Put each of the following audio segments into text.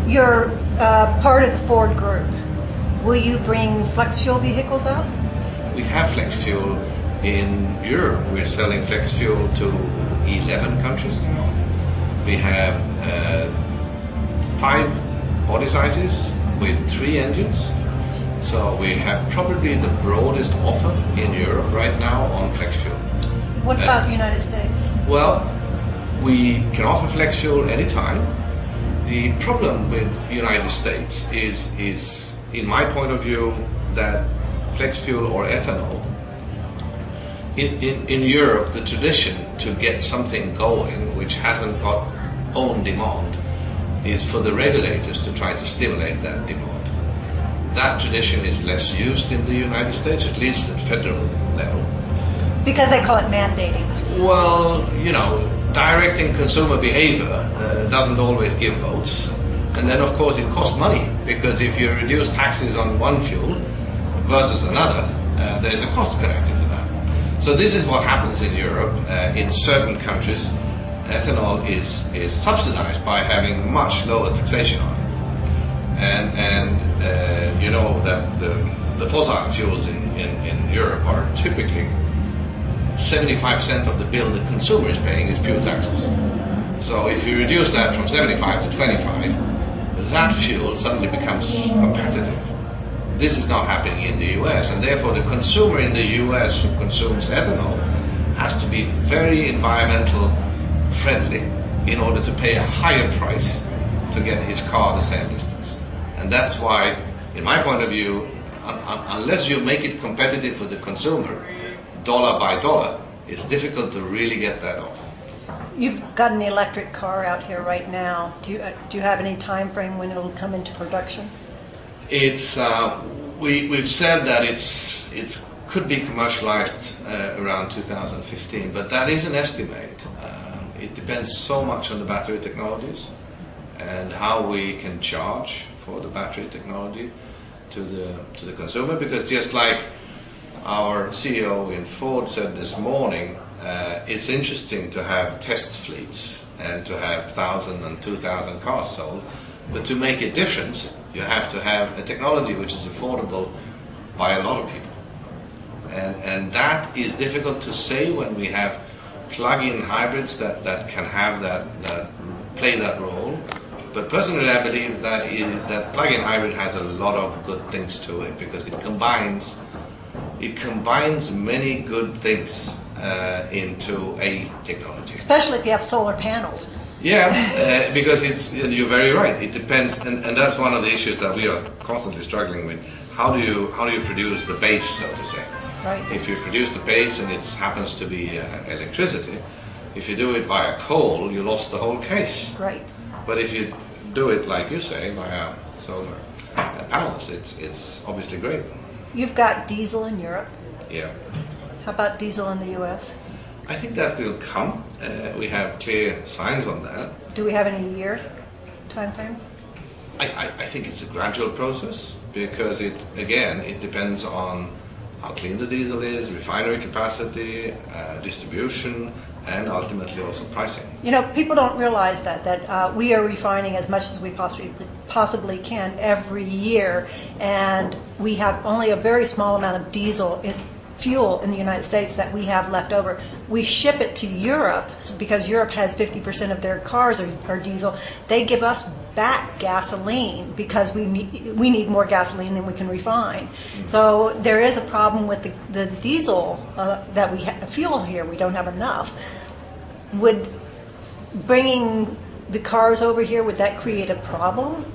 You're part of the Ford Group. Will you bring flex fuel vehicles out? We have flex fuel in Europe. We're selling flex fuel to 11 countries now. We have 5 body sizes with 3 engines. So we have probably the broadest offer in Europe right now on flex fuel. What about the United States? Well, we can offer flex fuel anytime. The problem with the United States is, in my point of view, that flex fuel or ethanol, in Europe, the tradition to get something going which hasn't got own demand is for the regulators to try to stimulate that demand. That tradition is less used in the United States, at least at federal level. Because they call it mandating. Well, you know, directing consumer behavior doesn't always give votes. And then, of course, it costs money, because if you reduce taxes on one fuel versus another, there's a cost connected to that. So this is what happens in Europe. In certain countries, ethanol is subsidized by having much lower taxation on it. And you know that the fossil fuels in Europe are typically 75% of the bill the consumer is paying is pure taxes. So if you reduce that from 75 to 25, that fuel suddenly becomes competitive. This is not happening in the US, and therefore the consumer in the US who consumes ethanol has to be very environmental friendly in order to pay a higher price to get his car the same distance. And that's why, in my point of view, unless you make it competitive for the consumer, dollar by dollar, it's difficult to really get that off. You've got an electric car out here right now. Do you have any time frame when it'll come into production? It's we've said that it could be commercialized around 2015, but that is an estimate. It depends so much on the battery technologies and how we can charge for the battery technology to the consumer, because just like our CEO in Ford said this morning, it's interesting to have test fleets and to have 1,000 and 2,000 cars sold, but to make a difference you have to have a technology which is affordable by a lot of people, and that is difficult to say when we have plug-in hybrids that can have that play that role. But personally, I believe that plug-in hybrid has a lot of good things to it, because it combines many good things into a technology. Especially if you have solar panels. Yeah, because you're very right. It depends, and that's one of the issues that we are constantly struggling with. How do you produce the base, so to say? Right. If you produce the base and it happens to be electricity, if you do it via coal, you lost the whole case. Right. But if you do it, like you say, via solar panels, it's obviously great. You've got diesel in Europe. Yeah. How about diesel in the US? I think that will come. We have clear signs on that. Do we have any year time frame? I think it's a gradual process, because it depends on how clean the diesel is, refinery capacity, distribution, and ultimately also pricing. You know, people don't realize that we are refining as much as we possibly can every year, and we have only a very small amount of diesel fuel in the United States that we have left over. We ship it to Europe, because Europe has 50% of their cars are diesel. They give us back gasoline because we need more gasoline than we can refine. So there is a problem with the diesel that we fuel here. We don't have enough. Would bringing the cars over here, would that create a problem?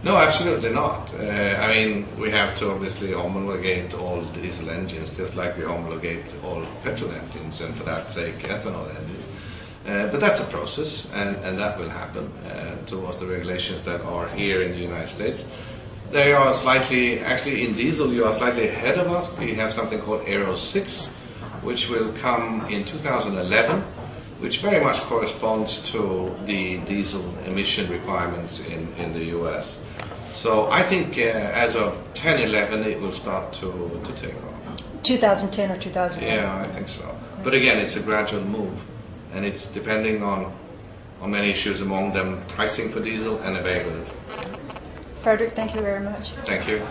No, absolutely not. I mean, we have to obviously homologate all diesel engines, just like we homologate all petrol engines, and for that sake, ethanol engines. But that's a process, and that will happen towards the regulations that are here in the United States. They are slightly, actually in diesel, you are slightly ahead of us. We have something called Euro 6, which will come in 2011. Which very much corresponds to the diesel emission requirements in the US. So I think as of 10-11 it will start to take off. 2010 or 2011? Yeah, I think so. But again, it's a gradual move, and it's depending on on many issues, among them pricing for diesel and availability. Frederick, thank you very much. Thank you.